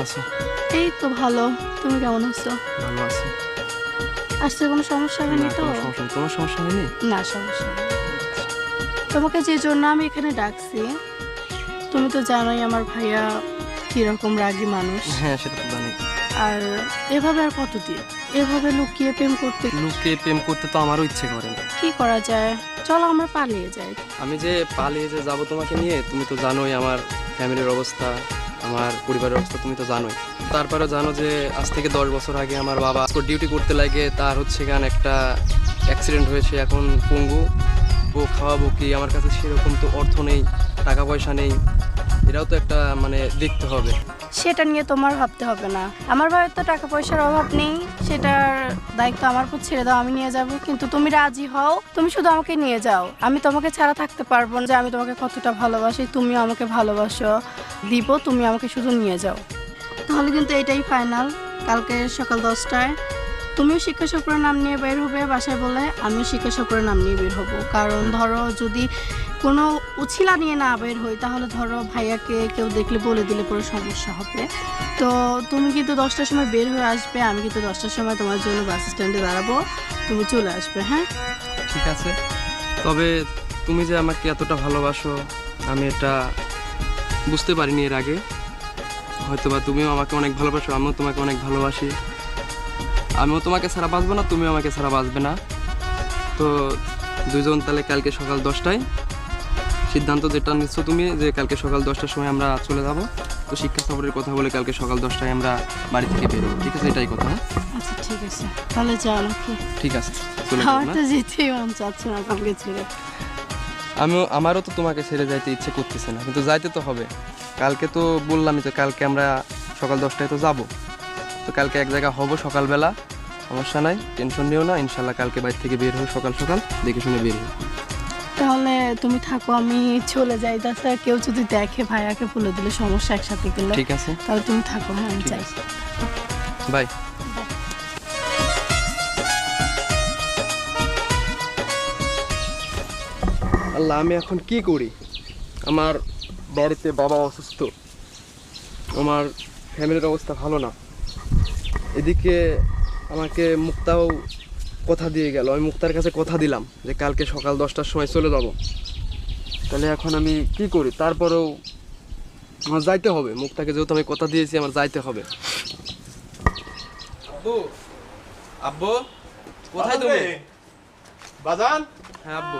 আছো? এই তো ভালো। তুমি কেমন আছো? ভালো আছি। আসতে কোনো সমস্যা হয়নি তো? তোমার সমস্যা হয়নি? না, সমস্যা নেই। তোমাকে যে জন্য আমি এখানে ডাকছি, তুমি তো জানোই আমার ভাইয়া কিরকম রাগী মানুষ। হ্যাঁ, সেটা তো জানি। আর এভাবে আর কতদিন এভাবে লুকিয়ে প্রেম করতে তো আমারও ইচ্ছে করে না। কি করা যায়? চলো আমরা পালিয়ে যাই। আমি যে পালিয়ে যে যাবো তোমাকে নিয়ে, তুমি তো জানোই আমার ফ্যামিলির অবস্থা, আমার পরিবারের অবস্থা তুমি তো জানোই। তারপরে জানো যে আজ থেকে 10 বছর আগে আমার বাবা ডিউটি করতে লাগে, তার হচ্ছে গান একটা অ্যাক্সিডেন্ট হয়েছে, এখন পঙ্গু। ও খাওয়াবো কি? আমার কাছে সেরকম তো অর্থ নেই, টাকা পয়সা নেই। এটাও তো একটা মানে দেখতে হবে। সেটা নিয়ে তোমার ভাবতে হবে না। আমার ভাইয়ের তো টাকা পয়সার অভাব নেই, সেটার দায়িত্ব আমার উপর ছেড়ে দাও, আমি নিয়ে যাব। কিন্তু তুমি রাজি হও, তুমি শুধু আমাকে নিয়ে যাও। আমি তোমাকে ছাড়া থাকতে পারবো না। যে আমি তোমাকে কতটা ভালোবাসি, তুমিও আমাকে ভালোবাসো। দিব, তুমি আমাকে শুধু নিয়ে যাও। তাহলে কিন্তু এটাই ফাইনাল। কালকে সকাল 10টায় তুমিও শিক্ষা সফরের নাম নিয়ে বের হবে বাসায় বলে, আমিও শিক্ষা সফরের নাম নিয়ে বের হব। কারণ ধরো যদি কোনো উছিলা নিয়ে না বের হই, তাহলে ধরো ভাইয়াকে কেউ দেখলে বলে দিলে পুরো সমস্যা হবে। তো তুমি কিন্তু 10টার সময় বের হয়ে আসবে, আমি কিন্তু 10টার সময় তোমার জন্য বাস স্ট্যান্ডে দাঁড়াবো, তুমি চলে আসবে। হ্যাঁ, ঠিক আছে। তবে তুমি যে আমাকে এতটা ভালোবাসো, আমি এটা বুঝতে পারিনি এর আগে। হয়তোবা তুমিও আমাকে অনেক ভালোবাসো, আমিও তোমাকে অনেক ভালোবাসি। আমিও তোমাকে ছাড়া বাঁচবো না, তুমিও আমাকে ছাড়া বাঁচবে না। তো দুজন তাহলে কালকে সকাল 10টায় সিদ্ধান্ত যেটা নিচ্ছ তুমি, যে কালকে সকাল 10টার সময় আমরা চলে যাব। তো শিক্ষা সফরের কথা বলে কালকে সকাল 10টায় আমরা বাড়ি থেকে বেরোবো, ঠিক আছে? এটাই কথা। হ্যাঁ, আচ্ছা ঠিক আছে, তাহলে যাও নাকি? ঠিক আছে, চলে আমার যাবো তো না? যেতেই মন চাচ্ছে না তোমাকে ছেড়ে। আমারও তো তোমাকে ছেড়ে যাইতে ইচ্ছে করতেছে না, কিন্তু যাইতে তো হবে। কালকে তো বললামই তো, কালকে আমরা সকাল 10টায় তো যাব। তো কালকে এক জায়গা হব সকালবেলা, সমস্যা নাই, টেনশন নিও না। ইনশাল্লাহ কালকে বাইরে থেকে বের হই সকাল সকাল, দেখে শুনে বের হই। তাহলে তুমি থাকো, আমি চলে যাই। তাছাড়া কেউ যদি দেখে, ভাইয়াকে বলে দিলে সমস্যা একসাথে গেলে। ঠিক আছে, তাহলে তুমি থাকো। হ্যাঁ, আমি ঠিক যাই। আছে, বাই। আল্লাহ, আমি এখন কি করি? আমার বাড়িতে বাবা অসুস্থ, আমার ফ্যামিলির অবস্থা ভালো না। এদিকে আমাকে মুক্তাও কথা দিয়ে গেল, আমি মুক্তার কাছে কথা দিলাম যে কালকে সকাল 10টার সময় চলে যাব। তাহলে এখন আমি কি করি? তারপরেও আমার যাইতে হবে, মুক্তাকে যেহেতু আমি কথা দিয়েছি, আমার যাইতে হবে। আব্বু, আব্বু, কোথায় তুমি? বাজান, হ্যাঁ আব্বু।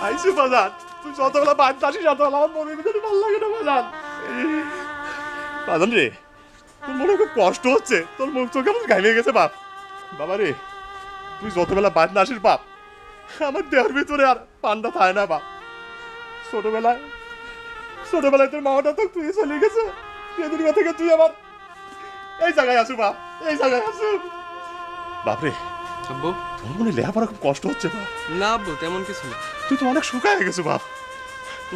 আইসি বাজান। তুই যতবেলা বাড়িতে আসিস যতবেলা আমার মনের ভিতরে ভালো লাগে না বাজান। বাজান রে, তোর মনে খুব কষ্ট হচ্ছে, তোর মুখ চোখে আমার ঘামিয়ে গেছে বাপ। বাবা রে, তুই যতবেলা বাড়িতে আসিস বাপ, আমার দেহের ভিতরে আর পান্ডা থাকে না বাপ। ছোটবেলায় ছোটবেলায় তোর মামাটা তো তুই চলে গেছে, সেদিন থেকে তুই আমার এই জায়গায় আসু বাপ, এই জায়গায় আসু বাপ রে। আব্বু, তোর মনে লেখাপড়া খুব কষ্ট হচ্ছে বাপ। না আব্বু, তেমন কিছু না। তুই তো অনেক শুকায় গেছো বাপ।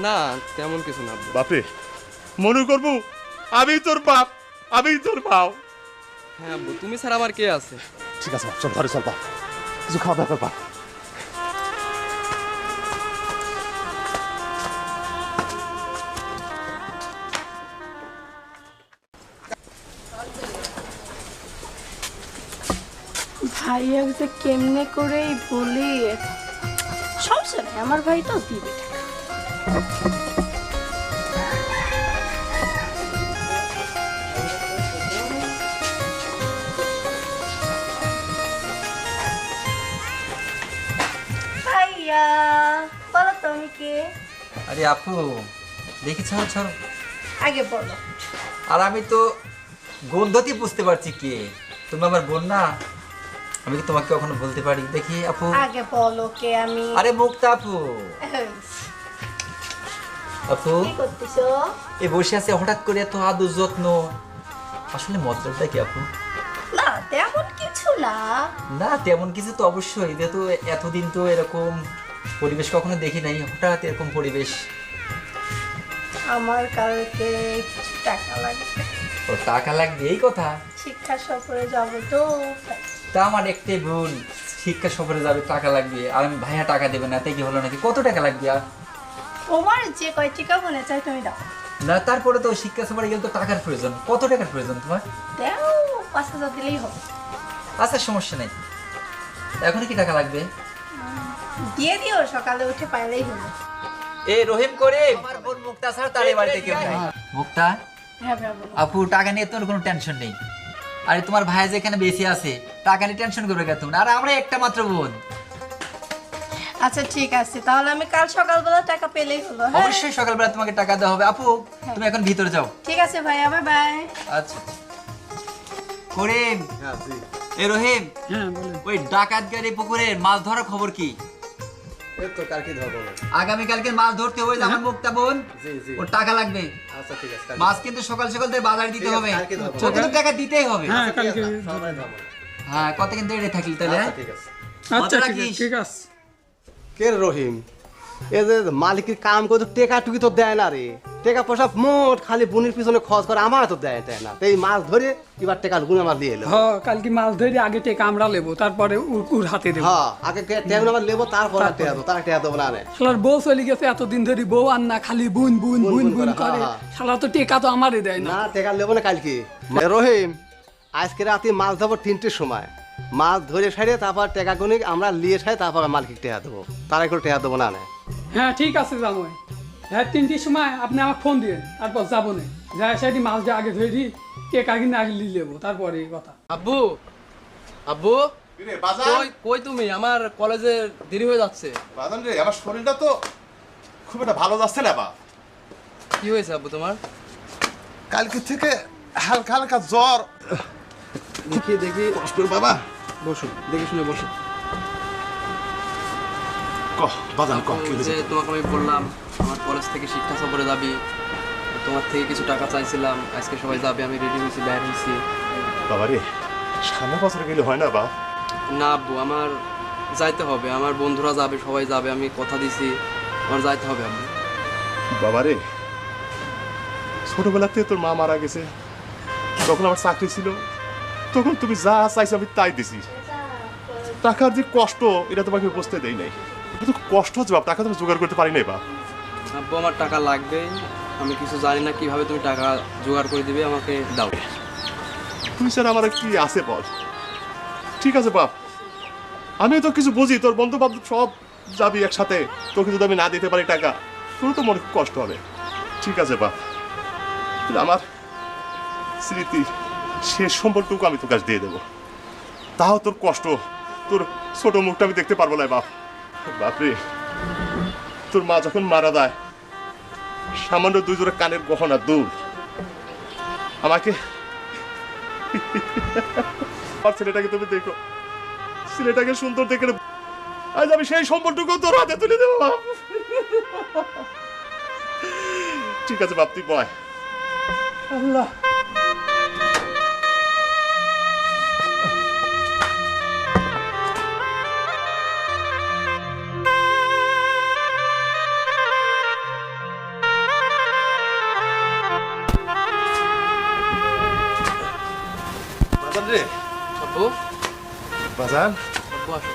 না, তেমন কিছু না আব্বু। বাপরে, মনে করবো আমি তোর বাপ, আমি তোর মাও। হ্যাঁ আব্বু, তুমি ছাড়া আমার কে আছে? ঠিক আছে বাপ, চল ঘরে চল বাপ, কিছু খাওয়া দাওয়া কর বাপ। ভাইয়া যে কেমনে করে বলি, সমস্যা নেই, আমার ভাই তো দিবে টাকা। ভাইয়া বলো তুমি কে? আরে আপু, দেখি ছাড়ো ছাড়ো। আগে বলো। আর আমি তো গন্ধতেই বুঝতে পারছি কে তুমি, আমার বোন না? আমি কি তোমাকে কখনো বলতে পারি? দেখি আপু, আগে বলো কে আমি। আরে মুক্তা আপু। আপু, কি করতেছো? এই বসে আছে, হঠাৎ করে এত আদর যত্ন, আসলে মতলবটা কি আপু? না তেমন কিছু না। না তেমন কিছু তো অবশ্যই, যেহেতু এতদিন তো এরকম পরিবেশ কখনো দেখি নাই, হঠাৎ এরকম পরিবেশ। আমার কালকে কিছু টাকা লাগবে। ও, টাকা লাগবে এই কথা? শিক্ষা সফরে যাব তো। তা আমার একটাই বোন শিক্ষা সফরে যাবে, টাকা লাগবে, আর আমি ভাইয়া টাকা দেবে না, তাই কি হলো নাকি? কত টাকা লাগবে? আর তোমার যে কয় টাকা মনে চাই তুমি দাও। না তারপরে তো শিক্ষা সফরে গেলে তো টাকার প্রয়োজন। কত টাকার প্রয়োজন তোমার? দেও 5,000 দিলেই হবে। আচ্ছা সমস্যা নেই। এখন কি টাকা লাগবে? দিয়ে দিও, সকালে উঠে পাইলেই হলো। এ রহিম করে আমার বোন মুক্তা ছাড়া তার এই বাড়িতে কেউ নাই। মুক্তা, হ্যাঁ ভাই বলো। আপু টাকা নিয়ে তোর কোনো টেনশন নেই। আরে তোমার ভাই যেখানে বেশি আছে টাকা নিয়ে টেনশন করবে কেন তোমরা? আর আমরা একটা মাত্র বোন। আচ্ছা ঠিক আছে, তাহলে আমি কাল সকালবেলা টাকা পেলেই হলো। হ্যাঁ অবশ্যই সকালবেলা তোমাকে টাকা দেওয়া হবে। আপু তুমি এখন ভিতরে যাও। ঠিক আছে ভাই, বাই বাই। আচ্ছা করিম, এ রহিম, হ্যাঁ বলেন। ওই ডাকাত গাড়ি পুকুরের মাছ ধরার খবর কি? এই তো কালকে ধরবো না। আগামীকালকে মাছ ধরতে হবে আমার মুক্তা বোন। জি জি ওর টাকা লাগবে। আচ্ছা ঠিক আছে কালকে। মাছ কিন্তু সকাল সকাল থেকে বাজারে দিতে ঠিক আছে, হবে। কালকে ধরবো। ওকে তো টাকা দিতেই হবে। হ্যাঁ ঠিক আছে, কালকে সবাই ধরবো। হ্যাঁ কত কিন্তু রেডি থাকলি তাহলে। আচ্ছা হ্যাঁ? ঠিক আছে। আচ্ছা মাথা ঠিক রাখিস। আছে, ঠিক আছে। কে রে রহিম, এই যে মালিকের কাম করে তো টেকা টুকি তো দেয় না রে। টেকা পয়সা মোট খালি বুনির পিছনে খরচ করে, আমার তো দেয় না। তো এই মাছ ধরে এবার টেকা গুণ আমার দিয়ে এলো। হ্যাঁ কালকে মাছ ধরে আগে টেকা আমরা লেবো, তারপরে ওর হাতে দেবো। হ্যাঁ আগে টেকা আমার লেবো, তারপর টেকা দেবো, তারা টেকা দেবো না রে। শালার বউ চলে গেছে এতদিন ধরে, বউ আর না খালি বুন বুন বুন বুন বুন বুন করে, করে। হ্যাঁ, শালা তো টেকা তো আমারই দেয় না। না টেকা লেবো না কালকে। রহিম আজকে রাতে মাছ ধরবো 3টের সময়। মাছ ধরে সাইডে তারপর টেকা গুনি আমরা লিয়ে সাই, তারপর মালিক টেকা দেবো, তারা করে টেকা দেবো না রে। হ্যাঁ ঠিক আছে জামাই। হ্যাঁ 3টির সময় আপনি আমাকে ফোন দিন, তারপর যাবো না। যাই সাইডে মাছটা আগে ধরি, টেকা কিনে আগে নিয়ে নেবো, তারপরে এই কথা। আব্বু, আব্বু কই কই তুমি? আমার কলেজে দেরি হয়ে যাচ্ছে। বাজান রে, আমার শরীরটা তো খুব একটা ভালো যাচ্ছে না বা। কি হয়েছে আব্বু তোমার? কালকে থেকে হালকা হালকা জ্বর। দেখি দেখি, কষ্ট বাবা। বসো, দেখে শুনে বসো। কহ বাজান কহ কি যে হয়েছে? তোমাকে আমি বললাম আমার কলেজ থেকে শিক্ষা সফরে যাবি, তোমার থেকে কিছু টাকা চাইছিলাম, আজকে সবাই যাবে, আমি রেডি হয়েছি, বের হয়েছি। বাবা রে, সামনে বছর গেলে হয় না বা? না আব্বু, আমার যাইতে হবে, আমার বন্ধুরা যাবে, সবাই যাবে, আমি কথা দিছি, আমার যাইতে হবে আব্বু। বাবা রে, ছোটবেলাতে তোর মা মারা গেছে, তখন আমার চাকরি ছিল, তখন তুমি যা চাইছো আমি তাই দিছি। টাকার যে কষ্ট এটা তোমাকে বুঝতে দেই নাই। এত কষ্ট হচ্ছে বাপ, টাকা তুমি জোগাড় করতে পারি নাই বাপ। আব্বু আমার টাকা লাগবে, আমি কিছু জানি না কিভাবে তুমি টাকা জোগাড় করে দিবে, আমাকে দাও। তুই স্যার আমার কি আছে বল? ঠিক আছে বাপ, আমি তো কিছু বুঝি, তোর বন্ধু বান্ধব সব যাবি একসাথে, তোকে যদি আমি না দিতে পারি টাকা, তোর তো মনে খুব কষ্ট হবে। ঠিক আছে বাপ, কিন্তু আমার স্মৃতি শেষ সম্পর্কটুকু আমি তোর কাছে দিয়ে দেবো। তাও তোর কষ্ট, তোর ছোট মুখটা আমি দেখতে পারবো না বাপ। বাপরে, তোর মা যখন মারা যায়, সামান্য 2 জোড়া কানের গহনা দূর আমাকে, আর ছেলেটাকে তুমি দেখো, ছেলেটাকে সুন্দর দেখে আজ আমি সেই সম্পর্কটুকু তোর হাতে তুলে দেবো বাপ। ঠিক আছে বাপ, তুই বয়। আল্লাহ, বাজান রে, আব্বু, বাজান আব্বু আসো।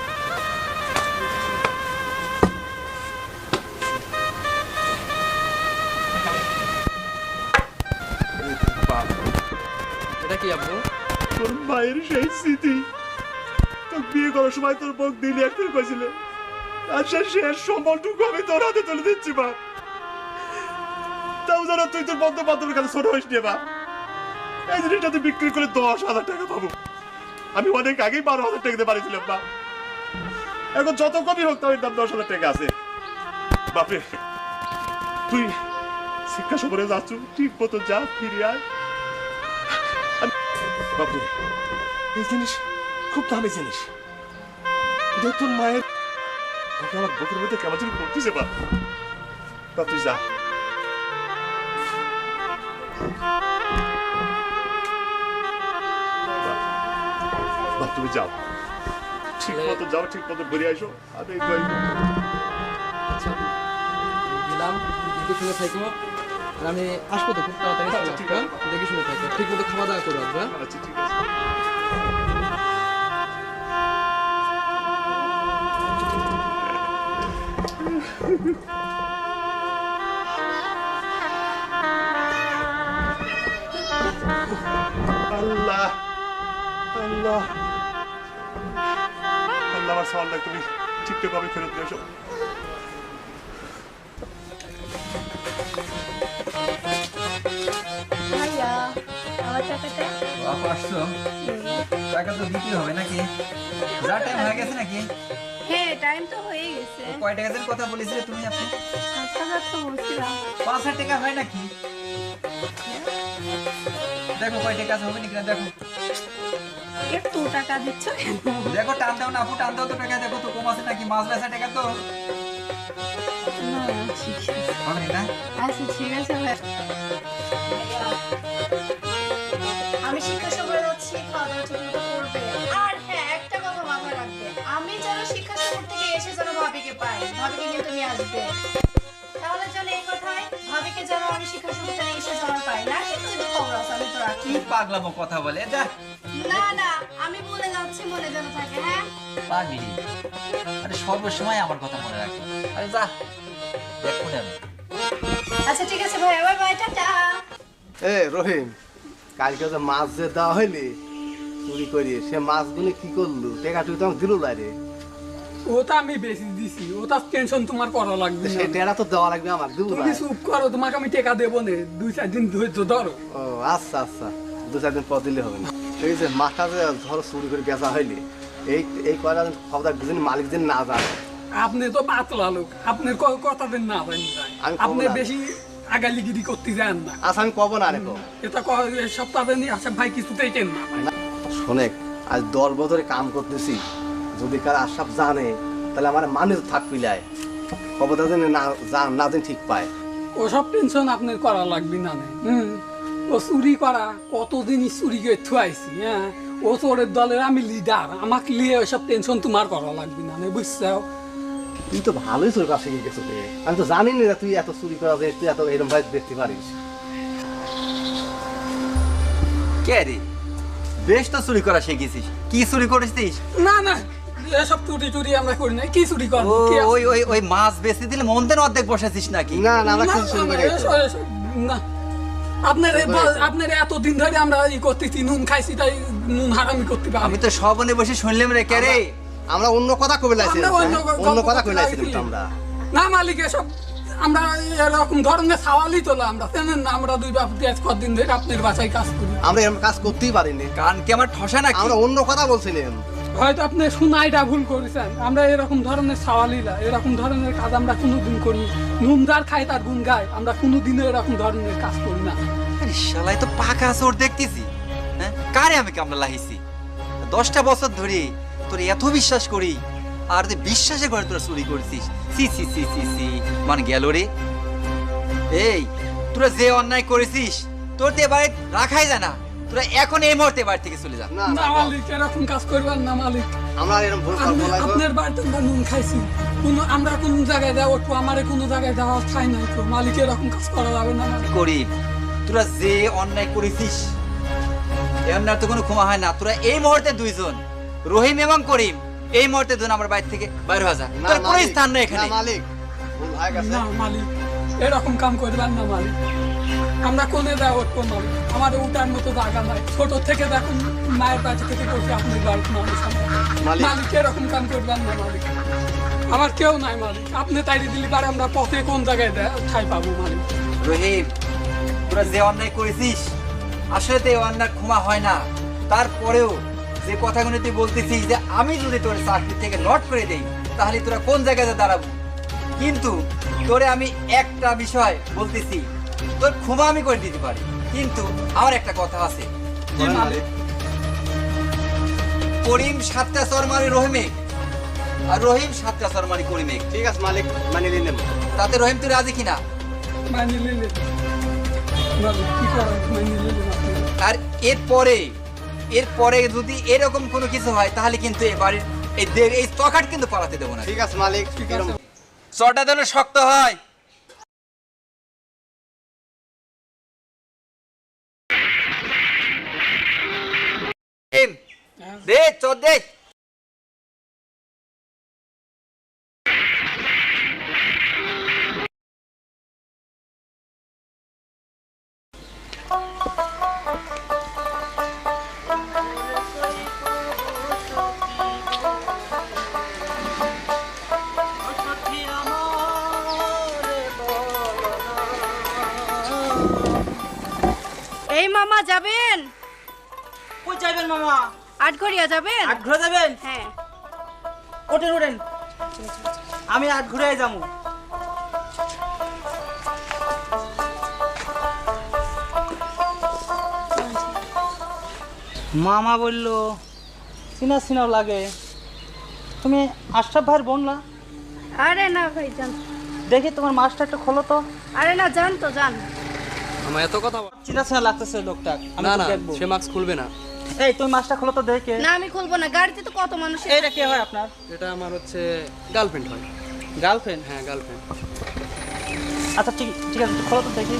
এটা কি আব্বু? তোর মায়ের সেই স্মৃতি, তোর বিয়ে করার সময় তোর বউ দিলি একটা কইছিল, আর সেই শেষ সম্বলটুকু আমি তোর হাতে তুলে দিচ্ছি বাপ। তাও জানো তুই তোর বন্ধু বান্ধবের কাছে ছোট হইস নি বাপ। এই জিনিসটা তুই বিক্রি করে 10,000 টাকা পাবো। আমি অনেক আগেই 12,000 টাকা দিতে পারিছিলাম বাপ। এখন যত কমই হোক, তাও এর দাম 10,000 টাকা আছে বাপরে। তুই শিক্ষা সফরে যাচ্ছ, ঠিক মতো যা, ফিরে আয়। বাপরে, এই জিনিস খুব দামি জিনিস। দেখ তোর মায়ের তোকে আমার বুকের মধ্যে কেমন যেন করতেছে বাপ। বাপ তুই যা। বাপ তুমি যাও, ঠিক মতো যাও, ঠিক মতো ঘুরে আসো। আর এই দই আচ্ছা গেলাম, দেখে শুনে থাকো, আর আমি আসবো তো খুব তাড়াতাড়ি। আচ্ছা, ঠিক আছে। দেখে শুনে থাকো, ঠিক মতো খাওয়া দাওয়া করে আসবো। আচ্ছা ঠিক আছে। আল্লাহ আল্লাহ, আমার সাওয়ালটা তুমি ঠিকঠাক ভাবে ফেরত দিয়ে এসো। ভাইয়া আমার টাকাটা আপু আসছো, টাকা তো দিতে হবে নাকি? যা টাইম হয়ে গেছে নাকি? হ্যাঁ টাইম তো হয়ে গেছে। কয় টাকা যেন কথা বলেছিলে তুমি আপনি? 5,000 তো বলছিলাম। 5,000 টাকা হয় নাকি? দেখো কয় টাকা আছে, হবে নাকি না দেখো। একটু টাকা দিচ্ছ কেন? দেখো টান দাও না আপু, টান দাও তো টাকা, দেখো তো কম আছে নাকি? মাছ বেচা টাকা তো না ঠিক আছে। হবে না? আচ্ছা ঠিক আছে ভাই। আমি শিক্ষা সফরে যাচ্ছি, খাওয়া দাওয়া ঠিকমতো করবে। আর হ্যাঁ একটা কথা মাথায় রাখবে, আমি যেন শিক্ষা সফর থেকে এসে যেন ভাবিকে পাই, ভাবিকে কিন্তু নিয়ে আসবে। তাহলে যেন এই কথায় ভাবিকে যেন আমি শিক্ষা সফর থেকে এসে যেন পাই না, কিন্তু যদি খবর আছে আমি তো রাখি। কি পাগলামো কথা বলে, যা না না আমি বলে যাচ্ছি, মনে যেন থাকে। হ্যাঁ পাগলি। আরে সর্বসময় আমার কথা মনে রাখো। আরে যা দেখো না আমি। আচ্ছা ঠিক আছে ভাই, বাই বাই, টাটা। এ রহিম, কালকে যে মাছ যে দেওয়া হইলি চুরি করি, সে মাছগুলো কি করলু? টেকা টুকি তো দিল রে। ওটা আমি বেশি দিছি, ওটা টেনশন তোমার করা লাগবে না। সেই টেকা তো দেওয়া লাগবে আমার, দিব তুমি চুপ করো, তোমাকে আমি টাকা দেবো না, 2-4 দিন ধৈর্য ধরো। ও আচ্ছা আচ্ছা, 2-4 দিন পর দিলে হবে না। এই যে মাছটা যে ধরো চুরি করে বেচা হইলি, এই কয়টা খবরদার দুদিন মালিক দিন না জানে। আপনি তো পাতলা লোক, আপনার কথা দিন না জানি যাই। আমি আপনি খবর বেশি আগালিগিরি করতে যান না। আচ্ছা আমি কব না রেখো। এটা সপ্তাহে নিয়ে আসে ভাই, কিছুতেই কেন না ভাই। শোনে, আজ 10 বছরে কাম করতেছি, যদি কার আশাপ জানে তাহলে আমার মানুষ থাকবি লাই, খবরদার যেন না দিন ঠিক পায়। ওসব টেনশন আপনার করা লাগবে না। ও চুরি করা কতদিন চুরি করে থুয়াইছি। হ্যাঁ ও চোরের দলের আমি লিডার, আমাকে নিয়ে ওসব টেনশন তোমার করা লাগবে না, বুঝছো? তুই তো ভালোই চোর কাছে শিখে গেছো রে। আমি তো জানি না তুই এত চুরি করা জিনিস তুই এত এরকম ভাবে দেখতে পারিস। কে রে? বেশ তো চুরি করা শিখেছিস। কি চুরি করেছিস? না না, এসব চুরি চুরি আমরা করি না। কি চুরি ও করবো? ওই ওই ওই মাছ বেচে দিলে মন্দের অর্ধেক বসেছিস নাকি? না না আমরা কিছু চুরি করি না, আপনার এতদিন ধরে আমরা ই করতেছি, নুন খাইছি, তাই নুন হারামি করতে পারি। আমি তো সবনে বসে শুনলাম রে। কে রে? আমরা অন্য কথা কবে লাইছিলাম, আমরা অন্য কথা গল্প কবে লাইছিলাম করতে আমরা। না মালিক, এসব আমরা এরকম ধরনের সওয়ালই তোলা। আমরা জানেন না, আমরা 2 বাপ দিয়ে কদিন ধরে আপনার বাসায় কাজ করি। আমরা এরকম কাজ করতেই পারিনি, কান কি আমার ঠসা নাকি? আমরা অন্য কথা বলছিলাম। হয়তো আপনি শোনাইটা ভুল করেছেন। আমরা এরকম ধরনের সওয়ালিরা, এরকম ধরনের কাজ আমরা কোনোদিন করি। নুন যার খাই তার গুণ গায়, আমরা কোনোদিনও এরকম ধরনের কাজ করি না। আরে শালাই তো পাকা চোর দেখতেছি। হ্যাঁ কারে আমি কামলা লাহিছি? 10টা বছর ধরে তোর এত বিশ্বাস করি, আর তুই বিশ্বাসে করে তোরা চুরি করছিস। সি সি সি সি সি, মানে গেল রে। এই তোরা যে অন্যায় করেছিস তোর তো এবারে রাখাই যায় না। তোরা এখন এই মুহূর্তে বাড়ি থেকে চলে যা। না না মালিক, এরকম কাজ করবেন না মালিক। আমরা এরকম ভুল করবো না। আপনার বাড়িতে আমরা নুন খাইছি, আমরা কোন জায়গায় দেওয়া উঠবো, আমার কোনো জায়গায় দেওয়া খাই নাই তো। মালিক এরকম কাজ করা যাবে না। করি তোরা যে অন্যায় করেছিস এ অন্যায় তো কোনো ক্ষমা হয় না। তোরা এই মুহূর্তে 2 জন, রহিম এবং করিম, এই মুহূর্তে 2 আমার বাড়ি থেকে বাইর হয়ে যা। না তোর কোনো মালিক, স্থান নেই না এখানে। মালিক, ভুল হয়ে গেছে। না মালিক, এরকম কাম করবেন না মালিক। আমরা কোনে দেওয়া উঠবো মালিক, আমাদের উঠার মতো জায়গা নাই। ছোট থেকে দেখুন মায়ের কাছে থেকে করছি আপনার বাড়ির মানুষ। মালিক। মালিক এরকম কাম করবেন না মালিক। আমার কেউ নাই মালিক, আপনি তাইরে দিলি পারে আমরা পথে কোন জায়গায় ঠাই পাবো মালিক। রহিম, তোরা যে অন্যায় করেছিস আসলে তো এই অন্যায় ক্ষমা হয় না। তারপরেও যে কথাগুলো তুই বলতেছিস যে আমি যদি তোর চাকরি থেকে নট করে দেই তাহলে তোরা কোন জায়গায় দাঁড়াবো। কিন্তু তোরে আমি একটা বিষয় বলতেছি, তোর ক্ষমা আমি করে দিতে পারি, কিন্তু আমার একটা কথা আছে। জি মালিক। করিম 7টা চর মারি রহিমে, আর রহিম 7টা চর মারি করিমে। ঠিক আছে মালিক, মানে নিলাম। তাতে রহিম তুই রাজি কিনা? মানি নিলেন মালিক, কি করেন, মানি নিলেন আপনি। আর এরপরে যদি এরকম কোনো কিছু হয় তাহলে কিন্তু এই বাড়ির এই চকাট কিন্তু পালাতে দেবো না। ঠিক আছে মালিক, ঠিক আছে। এরকম চটা যেন শক্ত হয়। দে চট দে। এই মামা যাবেন? কই যাবেন মামা? আটঘরিয়া যাবেন? আট ঘুরে যাবেন? হ্যাঁ। ওঠেন ওঠেন, আমি আট ঘুরে যাবো। মামা বলল চিনা চিনাও লাগে, তুমি আশরাফ ভাইয়ের বোন না? আরে না ভাই যান। দেখি তোমার মাছটা একটু খোলো তো। আরে না যান তো যান। আমার এত কথা চিনা চিনা লাগতেছে লোকটা, আমি না তো না, দেখবো। সে মাস্ক খুলবে না। এই তুমি মাছটা খোলো তো দেখে। না আমি খুলবো না, গাড়িতে তো কত মানুষ। এইটা কে হয় আপনার? এটা আমার হচ্ছে গার্লফ্রেন্ড হয়। গার্লফ্রেন্ড? হ্যাঁ গার্লফ্রেন্ড। আচ্ছা ঠিক ঠিক আছে, একটু খোলো তো দেখি।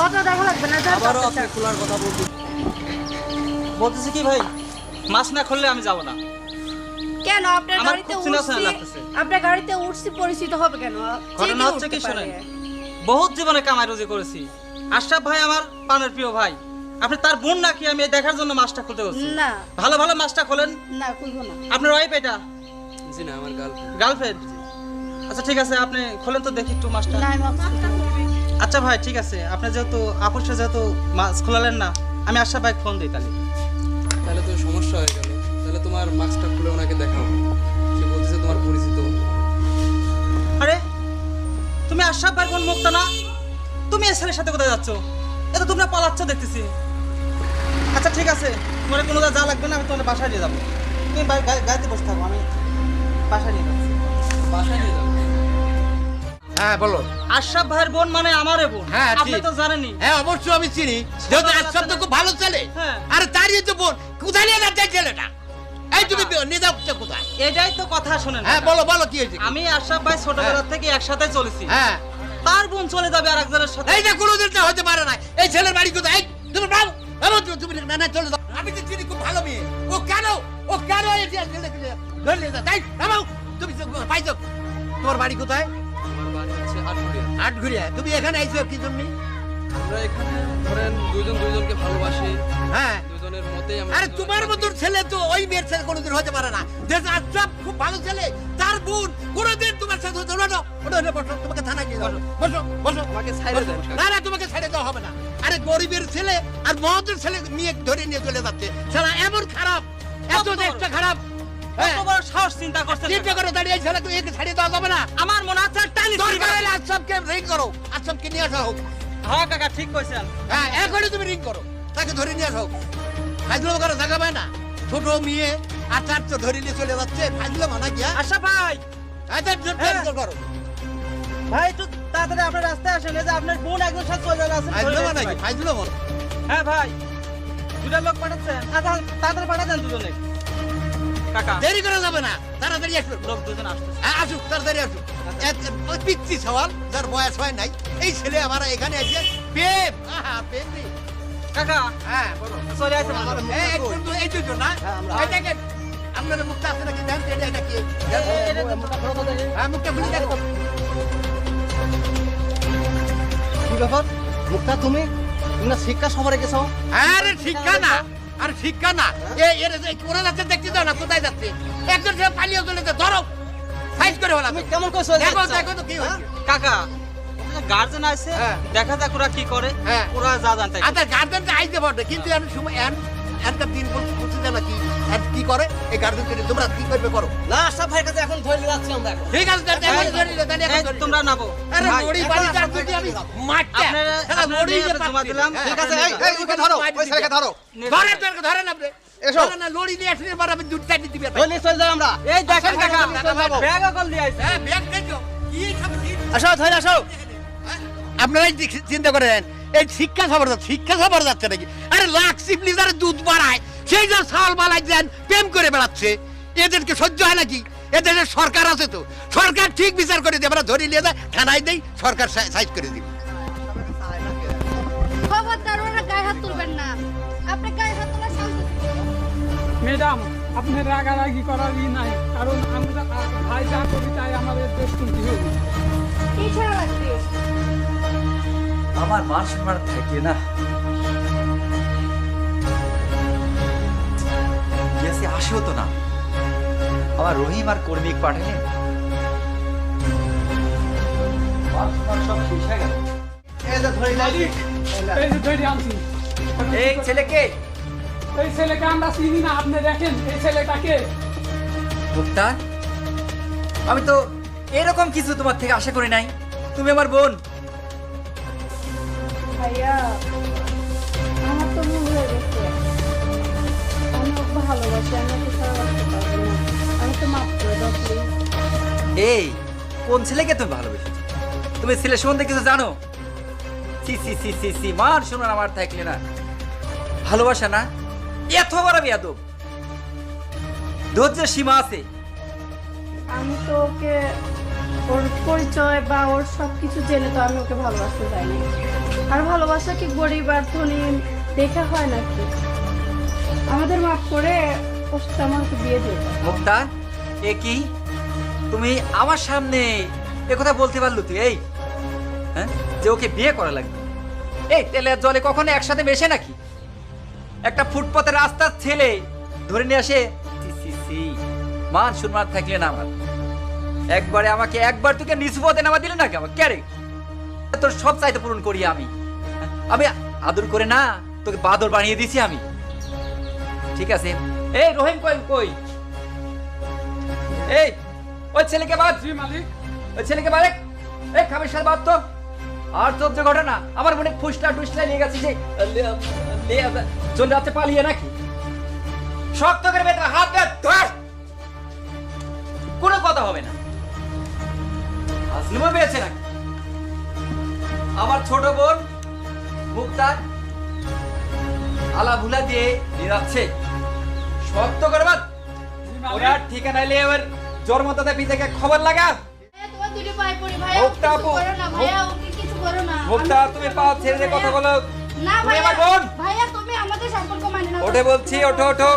অত দেখা লাগবে না, যান। আবারও আপনি খোলার কথা বলতে বলতেছি কি ভাই, মাছ না খুললে আমি যাব না। কেন আপনার আমার গাড়িতে খুব চেনা চেনা উঠছি, লাগতেছে। আপনার গাড়িতে উঠছি পরিচিত হবে কেন? যে ঘটনা কেউ হচ্ছে কি উঠতে পারে। শোনেন, বহুত জীবনে কামাই রুজি করেছি। আশরাফ ভাই আমার প্রাণের প্রিয় ভাই, আপনি তার বোন নাকি আমি এই দেখার জন্য মাছটা খুলতে বলছি। না ভালো ভালো মাছটা খোলেন। না খুলবো না। আপনার ওয়াইফ এটা? জি না, আমার গার্লফ্রেন্ড। গার্লফ্রেন্ড? আচ্ছা ঠিক আছে, আপনি খোলেন তো দেখি একটু মাছটা। না আমি মাছটা খুলবো না। আচ্ছা ভাই ঠিক আছে, আপনি যেহেতু আপোষে যেহেতু মাছ খোলালেন না, আমি আশরাফ ভাই ফোন দিই তাহলে। তাহলে তো সমস্যা হয়ে গেল। তাহলে তোমার মাস্কটা খুলে ওনাকে দেখাও। সে বলতেছে তোমার পরিচিত। আরে তুমি আশরাফ ভাইয়ের বোন মুক্তা না? তুমি এই ছেলের সাথে কোথায় যাচ্ছ? এটা তোমরা পালাচ্ছ দেখতেছি। আচ্ছা ঠিক আছে, তোমার কোনো যা লাগবে না, আমি তোমার বাসায় নিয়ে যাবো। তুমি গাড়িতে বসে থাকো, আমি বাসায় নিয়ে যাচ্ছি। বাসায় নিয়ে যাও। হ্যাঁ বলো। আশরাফ ভাইয়ের বোন মানে আমারে বোন, হ্যাঁ, আপনি ঠিক। তো জানেনই। হ্যাঁ অবশ্যই আমি চিনি, যেহেতু আশরাফ তো খুব ভালো ছেলে। হ্যাঁ। আরে তারই তো বোন, কোথায় নিয়ে যাচ্ছে এই ছেলেটা? এই তুমি নিয়ে যাচ্ছ কোথায়? এটাই তো কথা শোনেন। হ্যাঁ বলো বলো কি হয়েছে? আমি আশরাফ ভাই ছোটবেলা থেকে একসাথে চলেছি। হ্যাঁ তার বোন চলে যাবে আর একজনের সাথে। এই যে কোনোদিন তো হতে পারে না। এই ছেলের বাড়ি কোথায়? এই তুমি বাবু বাবু তুমি না না চলে যাও। আমি তো চিনি খুব ভালো মেয়ে। ও কেন এই যে ছেলেকে ধরে নিয়ে যায়? তাই বাবু তুমি পাইছো? তোমার বাড়ি কোথায়? আমার বাড়ি হচ্ছে আটঘরিয়া। আটঘরিয়া। তুমি এখানে আইছো কি জন্য? আমরা এখানে ধরেন দুজন দুজনকে ভালোবাসি। হ্যাঁ। দুজনের মতেই আমরা আরে তোমার মতন ছেলে তো ওই মেয়ের ছেলে কোনোদিন হতে পারে না। যেহেতু আশরাফ খুব ভালো ছেলে, তার বোন কোনোদিন তোমার সাথে হতে পারে না। ওটা বসো, তোমাকে থানায় নিয়ে যাবো। বসো বসো। আমাকে ছাইড়ে দেন। না না তোমাকে ছেড়ে দেওয়া হবে না। আরে গরিবের ছেলে আর মহতের ছেলে মেয়ে ধরে নিয়ে চলে যাচ্ছে। সারা এমন খারাপ, এত একটা খারাপ। কত বড় সাহস চিন্তা করছেন? চিন্তা করে দাঁড়িয়ে এই ছেলে তুই একে ছাড়িয়ে দেওয়া যাবে না। আমার মনে হচ্ছে টানি দরকার হলে আশরাফকে রিং করো, আশরাফকে নিয়ে আসা হোক। হ্যাঁ কাকা ঠিক কইছেন। হ্যাঁ এখনই তুমি রিং করো, তাকে ধরে নিয়ে আসা হোক। ফাইজলাম করা জায়গা পায় না। ছোট মেয়ে আচার তো ধরে নিয়ে চলে যাচ্ছে, ফাইজলাম না কি? আশরাফ ভাই, আচ্ছা জোর করো। ভাই একটু তাড়াতাড়ি আপনার রাস্তায় আসেন, এই যে আপনার বোন একজন সাথে চলে যাচ্ছে। ফাইজলাম নাকি? ফাইজলাম। হ্যাঁ ভাই, দুটা লোক পাঠাচ্ছেন। আচ্ছা তাড়াতাড়ি পাঠাচ্ছেন দুজনে। কাকা দেরি করা যাবে না, তাড়াতাড়ি আসুন। লোক দুজন আসছে। আসুক, তাড়াতাড়ি আসুক। ওই পিচ্ছি সওয়াল যার বয়স হয় নাই, এই ছেলে আমার এখানে এসে প্রেম, আহা প্রেম রে। কাকা হ্যাঁ বলো। চলে আসছে এই দুজন না, এই দেখেন আপনাদের মুখটা আছে নাকি? জানতে এটা কি? হ্যাঁ মুখটা খুলে দেখো। কি ব্যাপার? মুক্তা তুমি তুমি না শিক্ষা সবার গেছো? আরে শিক্ষা না, আরে শিক্ষা না। ওরা যাচ্ছে দেখতে দাও না, কোথায় যাচ্ছে? একজন সে পালিয়ে চলেছে, ধরো সাইজ করে বলা। তুমি কেমন করে দেখো দেখো তো কি হচ্ছে। কাকা গার্জেন আছে, হ্যাঁ। দেখা যাক ওরা কি করে। হ্যাঁ। ওরা যা জানতে আচ্ছা গার্জেনটা আইতে পারবে, কিন্তু এর সময় একটা দিন বলতে জানা কি কি করে এই গার্জেনকে তোমরা কি করবে করো। না আশরাফ ভাইয়ের কাছে এখন ধরে নিয়ে যাচ্ছি আমরা এখন। ঠিক আছে তাহলে এখন ধরে নিলে, তাহলে এখন ধরে তোমরা নিলে। নাবো। আরে ভাই, লড়ি বাড়ি যার যদি আমি মারতে আপনারা- সারা আপনারা লড়ি নিয়ে যে জমা পাচ্ছি। দিলাম। হ্যাঁ, ঠিক আছে, হ্যাঁ, এই ওকে ধরো, ওই ছেলেকে ধরো। ধরেন তোকে ধরেন আপনি। এসো। ধরেন না, লড়ি নিয়ে আসলে এবার আমি দুধ চাটি দিবে। ধরে নিয়ে চলে যাই আমরা। এই দেখেন আচ্ছা, কাকা, আচ্ছা, আচ্ছা, ব্যাগ কল দিয়ে আইছে। হ্যাঁ ব্যাগ দেখো কি সব কি। আসো ধরে আসো। আপনারাই চিন্তা করেন এই শিক্ষা সবার যাচ্ছে নাকি? আরে লাখ সিপলি যারা দুধ বাড়ায় সেই যে চাল বালাই দেন প্রেম করে বেড়াচ্ছে, এদেরকে সহ্য হয় নাকি? এদের সরকার আছে তো, সরকার ঠিক বিচার করে দিয়ে আমরা ধরে নিয়ে যায় থানায় দেই, সরকার সাইজ করে দিবে। খবরদার ওরা গায়ে হাত তুলবেন না। আপনি গায়ে হাত তোলা শান্ত থাকুন। ম্যাডাম আপনি রাগারাগি করার নাই, কারণ আমরা ভাই যা করি তাই আমাদের দেশ শুনতে হবে। কি ছাড়া লাগবে? আমার মান সম্মান থাকে না। গেছে আসেও তো না, আমার রহিম আর কর্মিক পাঠালেন, মান সম্মান সব শেষ হয়ে গেল। এই যে ধরে নিয়ে এই যে ধরে আনছি। এই ছেলেকে এই ছেলেকে আমরা চিনি না, আপনি দেখেন এই ছেলেটাকে। মুক্তার, আমি তো এরকম কিছু তোমার থেকে আশা করি নাই। তুমি আমার বোন। ভাইয়া আমার তো ভুল হয়ে গেছে, আমি ওকে ভালোবাসি, আমি ওকে ছাড়া বাঁচতে পারবো না, আমি তো মাফ করে দাও প্লিজ। এই কোন ছেলেকে তুমি ভালোবেসেছো? তুমি ছেলে সম্বন্ধে কিছু জানো? সি সি সি সি সি, মান শোনার আমার থাকলে না। ভালোবাসা না, এত বড় বেয়াদব। ধৈর্যের সীমা আছে। আমি তো ওকে ওর পরিচয় বা ওর সব কিছু জেনে তো আমি ওকে ভালোবাসতে চাইনি। আর ভালোবাসা কি গরিব আর ধনী দেখা হয় নাকি? আমাদের মাফ করে ওর সাথে আমাকে বিয়ে দিয়ে দাও। মুক্তার, এ কি তুমি আমার সামনে এ কথা বলতে পারলো তুই? এই হ্যাঁ, যে ওকে বিয়ে করা লাগবে? এই তেলের জলে কখনো একসাথে মেশে নাকি? একটা ফুটপাতের রাস্তার ছেলে ধরে নিয়ে আসে। সি সি সি, মান সম্মান থাকলে না আমার। একবারে আমাকে একবার তোকে নিচু পথে নামা দিলে নাকি আমাকে? কে রে, তোর সব চাইতে পূরণ করি আমি। আমি আদর করে না তোকে বাদর বানিয়ে দিছি আমি। ঠিক আছে, এই রহিম কই কই? এই ওই ছেলেকে বাদ। জি মালিক। ওই ছেলেকে বাদ। এই খামের সাথে বাদ তো। আর তোর যে ঘটনা, আমার মনে ফুসলা টুসলা নিয়ে গেছে যে চলে যাচ্ছে পালিয়ে নাকি? শক্ত করে বেঁধে হাত ধর, কোনো কথা হবে না। আসলিমও পেয়েছে নাকি? আমার ছোট বোন মুক্তার আলা ভুলা দিয়ে নিয়ে যাচ্ছে। শক্ত করে বাদ। ওরা ঠিকানা এলে এবার জন্মদাতা পিতাকে খবর লাগা। তোমার দুটো পায়ে পড়ি ভাইয়া, মুক্তা কিছু আপু, করো না ভাইয়া, ওকে কিছু করো না। মুক্তা, তুমি পা ছেড়ে দিয়ে কথা বলো। না তুমি ভাইয়া, আমার বোন। ভাইয়া তুমি আমাদের সম্পর্ক মানে না। ওঠে বলছি, ওঠো ওঠো।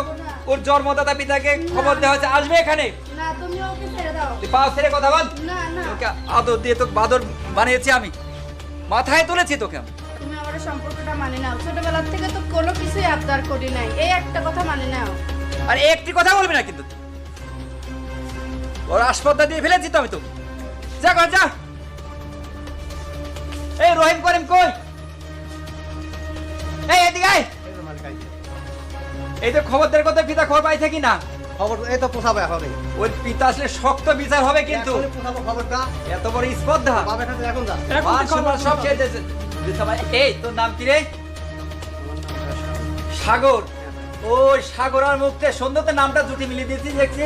ওর জন্মদাতা পিতাকে খবর দেওয়া হয়েছে, আসবে এখানে। না তুমি ওকে ছেড়ে দাও। তুই পা ছেড়ে কথা বল। না না তোকে আদর দিয়ে তোকে বাদর বানিয়েছি আমি, মাথায় তুলেছি তোকে আমি। তুমি আমাদের সম্পর্কটা মানে নাও। ছোটবেলা থেকে তো কোনো কিছুই আবদার করি নাই, এই একটা কথা মানে নাও। আর একটি কথা বলবি না কিন্তু। ওর আসপদ্দা দিয়ে ফেলেছি তো আমি তো। যা কর যা। এই রহিম করিম কই? এই এদিকে আয়। এই তো খবরদার কথা, পিতা খবর পাই থাকি না। খবর এই তো পোষাবে এখন। ওই পিতা আসলে শক্ত বিচার হবে কিন্তু। এখনই পোষাবো খবরটা। এত বড় স্পর্ধা, বাবার কাছে এখন যা। মান সম্মান সব শেষ হয়েছে। এই তোর নাম কি রে? সাগর। ওই সাগর আর মুক্তে সুন্দর নামটা জুটি মিলিয়ে দিয়েছিস দেখছি।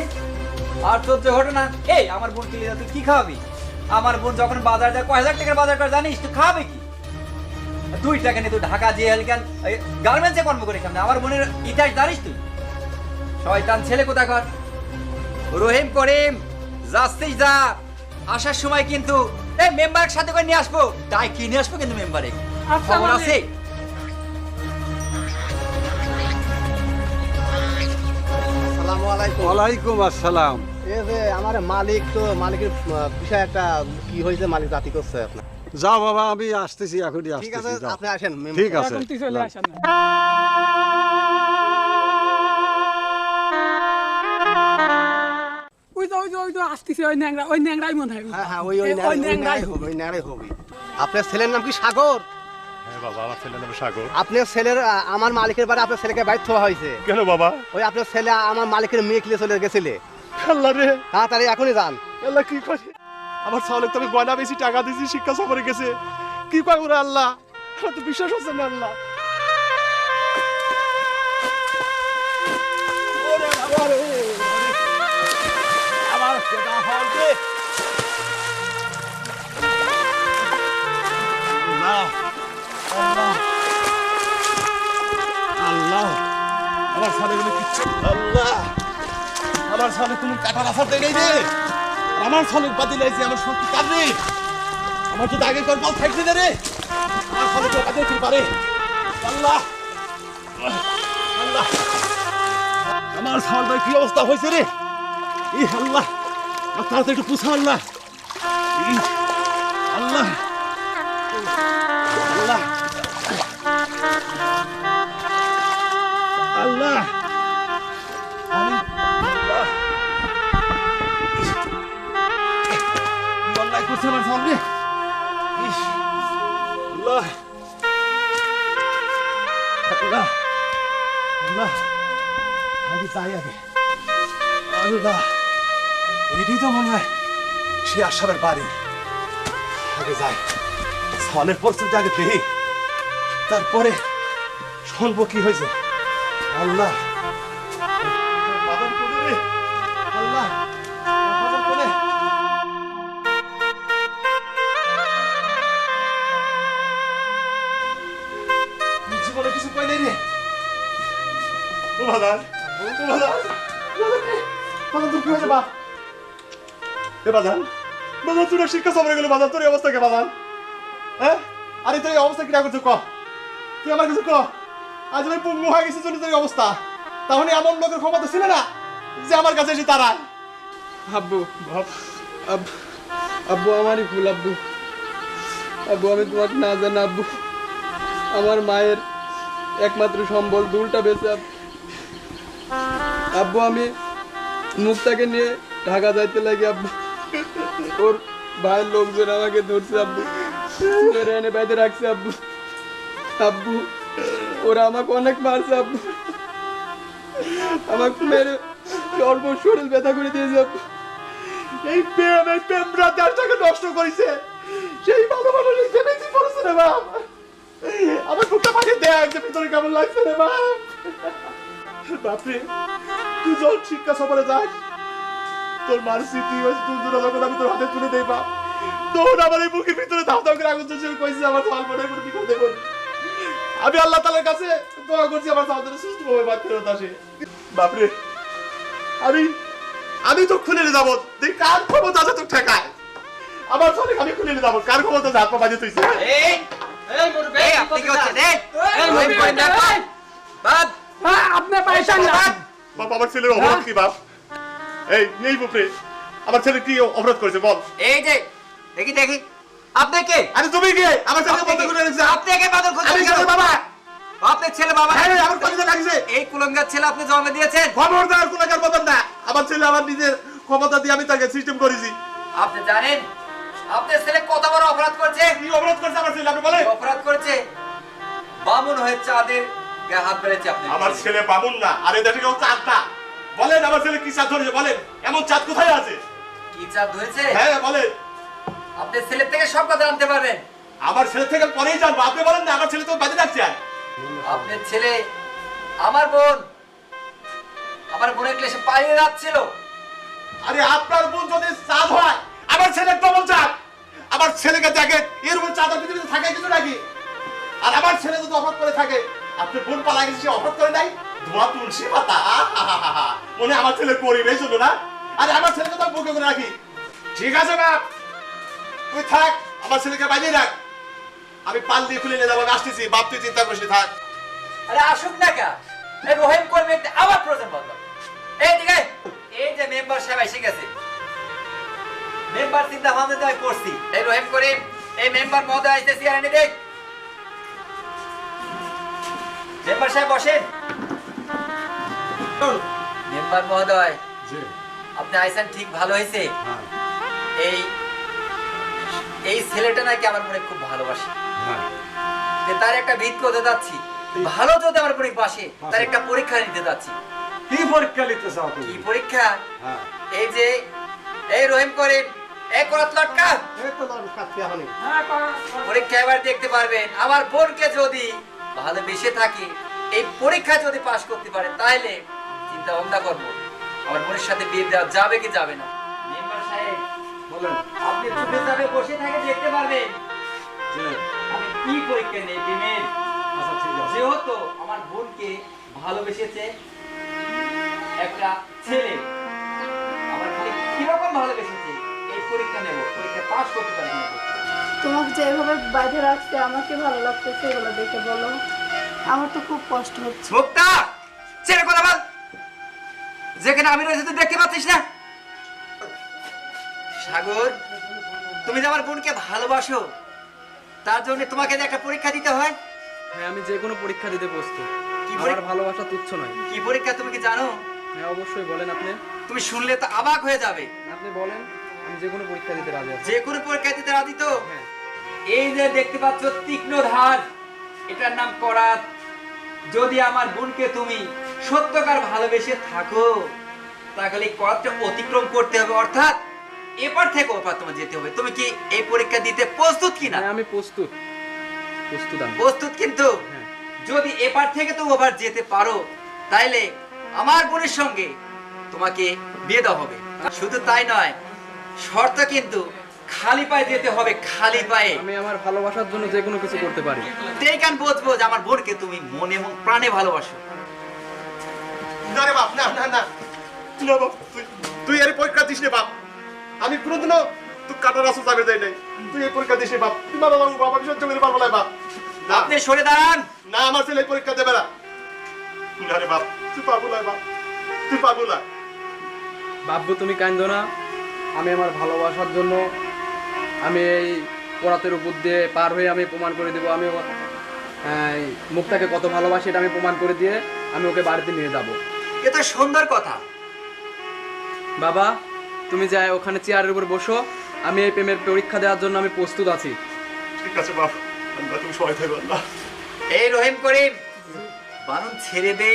আর তোর যে ঘটনা, এই আমার বোন কিনে তুই কি খাওয়াবি? আমার বোন যখন বাজার যায়, কয় হাজার টাকার বাজার করে জানিস? তুই খাওয়াবে কি? 2 টাকা নিয়ে তুই ঢাকা যে হেলকান গার্মেন্টসে কর্ম করে সামনে। আমার বোনের ইতিহাস জানিস তুই? শয়তান ছেলে কোথাকার। রহিম করিম, যাচ্ছিস যা। আসার সময় কিন্তু এই মেম্বারের সাথে করে নিয়ে আসবো। তাই কি নিয়ে আসবো কিন্তু মেম্বারে আচ্ছা, খবর মালিক। আছে। আসসালামু আলাইকুম। ওয়ালাইকুম আসসালাম। এই যে আমার মালিক, তো মালিকের বিষয়ে একটা কি হয়েছে, মালিক জাতি করছে আপনার। যাও বাবা, আমি আসতেছি, এখনই ঠিক আছে, আসতেছি, যাও। আপনি আসেন। ঠিক আছে। এখন তুই চলে আসেন না। ওই তো আসতেছি, ওই ন্যাংরাই মনে হয়। হ্যাঁ হ্যাঁ, ওই ওই ওই ন্যাড়াই ন্যাংরাই হবে, ওই ন্যাড়াই হবে। আপনার ছেলের নাম কি সাগর? হ্যাঁ বাবা, আমার ছেলের নাম সাগর। আপনার ছেলের আমার মালিকের বাড়ি আপনার ছেলেকে বাইর থোয়া হয়েছে। কেন বাবা? ওই আপনার ছেলে আমার মালিকের মেয়ে কিনে চলে গেছিলে। আল্লাহ রে, তাড়াতাড়ি এখনই যান। আল্লাহ কি করে? আমার ছাওলে তো আমি গয়না বেশি টাকা দিয়েছি, শিক্ষা সফরে গেছে। কি কয় ওরা? আল্লাহ, আমার তো বিশ্বাস হচ্ছে না। আল্লাহ, ওরে বাবা রে, আমার সেটা হচ্ছে আল্লাহ, আল্লাহ, আল্লাহ, আমার ছালেগুলো কিচ্ছু। আল্লাহ, আমার ছালে তুমি কাটা রাফার দেয় রে। আমার ছালে বাদি লাইছি, আমার শক্তি কাটবে। আমার তো আগে কর বল থাকছে না রে। আমার ছালে তো কাটে কি পারে? আল্লাহ, আল্লাহ, আমার ছালটা কি অবস্থা হয়েছে রে? ই আল্লাহ, আমার তাড়াতাড়ি একটু পুষা। আল্লাহ, ই, আল্লাহ, আল্লাহ, আল্লাহ, আমি আল্লাহ, কি অন্যায় করছে আমার সামনে? ইস, আল্লাহ, যাই আগে। আল্লাহ, এটাই তো মনে হয় সে আশাবের বাড়ি। আগে যাই, সনের পরিস্থিতি আগে দেখি, তারপরে শুনবো কি হয়েছে। আল্লাহ, বাজার করে রে। আল্লাহ, বাজার করে। জীবনে কিছু পাইলে রে। ও বাজার, ও বাজার, বাজার তোর কি হয়েছে বা? এ বাজার, বাজার তোর শিক্ষা সবরে গেল। বাজার তোর এই অবস্থা কে বাজার? হ্যাঁ, আরে তোর এই অবস্থা কিনা করছো ক? তুই আমার কিছু ক। আজ আমি পঙ্গু হয়ে গেছি জন্য তোর এই অবস্থা। তাহলে এমন লোকের ক্ষমতা ছিল না যে আমার কাছে এসে তারা। আব্বু, আব্বু আমারই ভুল আব্বু। আব্বু আমি তোমাকে না জানি আব্বু, আমার মায়ের একমাত্র সম্বল দুলটা বেঁচে আব্বু আমি মুক্তাকে নিয়ে ঢাকা যাইতে লাগে আব্বু। ওর ভাইয়ের লোকজন আমাকে ধরছে আব্বু, ধরে এনে বেঁধে রাখছে আব্বু। আব্বু ওরা আমাকে অনেক মারছে আব্বু, আমাকে মেরে অল্প শরীর ব্যথা করে দিয়েছে আব্বু। এই প্রেমরা দেশটাকে নষ্ট করেছে। সেই ভালো মানুষ জেনেছি পড়েছে রে বাপ। আমার বুকটা পাখি দেখ যে ভিতরে কেমন লাগছে রে বাপ। বাপরে, তুই যখন শিক্ষা সফরে যাস, তোর মার স্মৃতি হয়েছে তুই দূরে যখন আমি তোর হাতে তুলে দেই বাপ, তখন আমার এই বুকের ভিতরে ধাপ ধাপ করে আগুন জ্বলছে। কইছি আমার ফল মনে করে কি করতে পারি। আমি আল্লাহ তাআলার কাছে দোয়া করছি আমার সন্তান সুস্থভাবে বাদ ফেরত আসে। বাপরে, আমি তো খুলে নিয়ে যাবো। দেখ কার ক্ষমতা আছে তোর ঠেকায়। আমার সঙ্গে আমি খুলে নিয়ে যাবো। কার ক্ষমতা আছে হাত পা বাজে তুইছে। আপনি কি হচ্ছে রে? রহিম করিম না বাদ। আপনি পাইছেন না বাপ, আমার ছেলের অপরাধ কি বাপ? এই বুপরে, আমার ছেলে কি অপরাধ করেছে বল? এই যে দেখি দেখি আপনি কে? আরে তুমি কে? আমার ছেলেকে বন্ধ করে রেখেছে। আপনি কে বাদল করছেন? আমি ছেলের বাবা। আপনার ছেলে বাবা? হ্যাঁ, আমার কলিজা লাগছে। এই কুলঙ্গার ছেলে আপনি জন্ম দিয়েছেন? খবরদার কোলাকার মতন না। আমার ছেলে আমার নিজের ক্ষমতা দিয়ে আমি তাকে সিস্টেম করেছি। আপনি জানেন আপনার ছেলে কত বড় অপরাধ করছে? কি অপরাধ করেছে আমার ছেলে আপনি বলেন? অপরাধ করেছে বামুন হয়ে চাঁদের গায়ে হাত বেড়েছে আপনি। আমার ছেলে বামুন না, আরে দেখে কেউ চাঁদ না। বলেন আমার ছেলে কি চাঁদ ধরেছে বলেন? এমন চাঁদ কোথায় আছে? কি চাঁদ ধরেছে? হ্যাঁ বলেন। আপনার ছেলের থেকে সব কথা জানতে পারবেন। আমার ছেলে থেকে পরেই জানবো। আপনি বলেন না, আমার ছেলে তো বাজে রাখছে। আপনার ছেলে আমার বোনের ক্লেশে পালিয়ে যাচ্ছিল। আরে আপনার বোন যদি চাঁদ হয়, আমার ছেলে ডবল চাঁদ। আমার ছেলেকে দেখেন, এর উপর চাঁদ পৃথিবীতে থাকে কিছু নাকি? আর আমার ছেলে যদি অপরাধ করে থাকে, আপনার বোন পালা গেছে, সে অপরাধ করে নাই, ধোয়া তুলসী পাতা। মনে আমার ছেলে করিব এই জন্য না? আরে আমার ছেলেকে তো বুকে করে রাখি। ঠিক আছে বাপ, তুই থাক, আমার ছেলেকে বাজিয়ে রাখ। আমি পাল দিয়ে খুলে নিয়ে যাবো, আমি আসতেছি। বাপ তুই চিন্তা করিস থাক। আরে আসুক না কা, এই রহিম করবে আবার প্রয়োজন বললাম। এই দিকে এই যে মেম্বার সাহেব এসে গেছে। মেম্বার চিন্তা ভাবনা তো আমি করছি। এই রহিম করিম, এই মেম্বার মহোদয় আসতেছি আর এনে দেখ। মেম্বার সাহেব বসেন। মেম্বার মহোদয়, আপনি আইসেন ঠিক ভালো হয়েছে। এই ছেলেটা নাকি আমার মনে খুব ভালোবাসে। যে তার একটা ভিত করতে যাচ্ছি, ভালো যদি আমার পরীক্ষা বাসে, তার একটা পরীক্ষা নিতে যাচ্ছি। কি পরীক্ষা নিতে চাও তুমি? কি পরীক্ষা? হ্যাঁ। এই যে এই রহিম করিম, এক রাত লটকা এই তো লাল কাটতে হবে। পরীক্ষা এবার দেখতে পারবেন। আমার বোনকে যদি ভালোবেসে থাকি, এই পরীক্ষা যদি পাশ করতে পারে, তাহলে চিন্তা ভাবনা করবো আমার বোনের সাথে বিয়ে দেওয়া যাবে কি যাবে না। মেম্বার সাহেব বলেন। আপনি চুপে চাপে বসে থাকে দেখতে পারবেন যে, আমি কি পরীক্ষা নেই প্রেমের। আচ্ছা ঠিক আছে। যেহেতু আমার বোনকে ভালোবেসেছে একটা ছেলে, আমার খালি কিরকম ভালোবেসেছে এই পরীক্ষা নেব, পরীক্ষা পাস করতে পারি নেব। তোমাকে যেভাবে বাঁধে রাখতে আমাকে ভালো লাগতেছে, এগুলো দেখে বলো। আমার তো খুব কষ্ট হচ্ছে। মুক্তা ছেড়ে কথা বল। যেখানে আমি রয়েছে তুই দেখতে পাচ্ছিস না? সাগর, তুমি যে আমার বোনকে ভালোবাসো, তার জন্য তোমাকে যে একটা পরীক্ষা দিতে হয়। হ্যাঁ, আমি যে কোনো পরীক্ষা দিতে প্রস্তুত। কি আমার পরীক্ষা? ভালোবাসা তুচ্ছ নয়। কি পরীক্ষা তুমি কি জানো? হ্যাঁ অবশ্যই, বলেন আপনি। তুমি শুনলে তো অবাক হয়ে যাবে। আপনি বলেন, আমি যে কোনো পরীক্ষা দিতে রাজি আছি। যে কোনো পরীক্ষা দিতে রাজি তো? হ্যাঁ। এই যে দেখতে পাচ্ছ তীক্ষ্ণ ধার, এটার নাম করাত। যদি আমার বোনকে তুমি সত্যকার ভালোবেসে থাকো, তাহলে কতটা অতিক্রম করতে হবে, অর্থাৎ এপার থেকে ওপার তোমার যেতে হবে। তুমি কি এই পরীক্ষা দিতে প্রস্তুত কিনা? হ্যাঁ, আমি প্রস্তুত আমি। প্রস্তুত, কিন্তু হ্যাঁ। যদি এপার থেকে তো ওপার যেতে পারো, তাইলে আমার বোনের সঙ্গে তোমাকে বিয়ে দেওয়া হবে। শুধু তাই নয়, শর্ত কিন্তু খালি পায়ে যেতে হবে, খালি পায়ে। আমি আমার ভালোবাসার জন্য যে কোনো কিছু করতে পারি। দেখেন বুঝবো যে আমার বোনকে তুমি মনে এবং প্রাণে ভালোবাসো। না রে বাপ, না না না না বাপ, তুই এর পরীক্ষা দিস রে বাপ। আমি কোনোদিনও তুই কাটার আসো যাবে যাই নাই। তুই এই পরীক্ষা দিস রে বাপ। তুই মারা যাবো বাপ, আমি সহ্য করতে পারবো না বাপ। না আপনি সরে দাঁড়ান। না, আমার ছেলে এই পরীক্ষা দেবে না। না রে বাপ, তুই পারবো না বাপ, তুই পারবো না। বাব্বু, তুমি কান্দো না। আমি আমার ভালোবাসার জন্য আমি এই পরাতের উপর দিয়ে পার হয়ে আমি প্রমাণ করে দেবো আমি মুক্তাকে কত ভালোবাসি, এটা আমি প্রমাণ করে দিয়ে আমি ওকে বাড়িতে নিয়ে যাব। এটা সুন্দর কথা। বাবা, তুমি যাই ওখানে চেয়ারের উপর বসো, আমি এই প্রেমের পরীক্ষা দেওয়ার জন্য আমি প্রস্তুত আছি। ঠিক আছে বাপ, আল্লাহ তুমি সবাই থাকো আল্লাহ। এই রহিম করিম, বানুন ছেড়ে দে।